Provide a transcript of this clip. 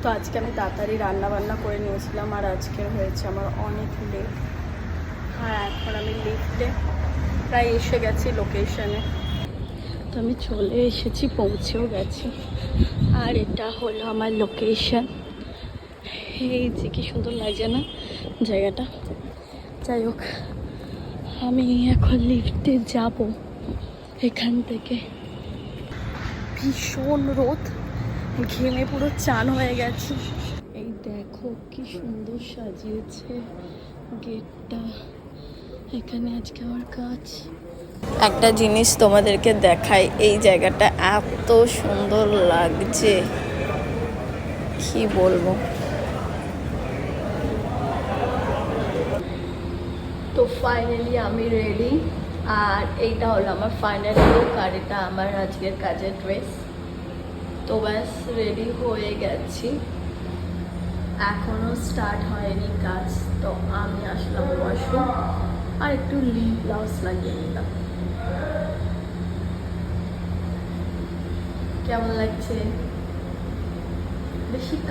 তো আজকে আমি তাড়াতাড়ি রান্না বান্না করে নিয়েছিলাম, আর আজকে হয়েছে আমার অনেক লেট। আর এখন আমি লিফটে প্রায় এসে গেছি লোকেশনে। তো আমি চলে এসেছি, পৌঁছেও গেছি। আর এটা হলো আমার লোকেশন। এই যে কি সুন্দর লাগছে না জায়গাটা। যাই হোক, আমি এখন লিফটে যাব এখান থেকে। ভীষণ রোদ, ঘেমে পুরো চান হয়ে গেছে। এই দেখো কি সুন্দর সাজিয়েছে গেটটা। এখানে আজকে আমার কাজ। একটা জিনিস তোমাদেরকে দেখাই, এই জায়গাটা এত সুন্দর লাগছে কি বলবো। তো ফাইনালি আমি রেডি, আর এইটা হলো আমার ফাইনাল লুক, আর এটা আমার আজকের কাজের ড্রেস। তো ব্যাস রেডি হয়ে গেছি, এখনো স্টার্ট হয়নি কাজ। তো আমি আসলাম ওয়াশরুম আর একটু লিপ গ্লস লাগিয়ে নিলাম। কেমন লাগছে? বেশি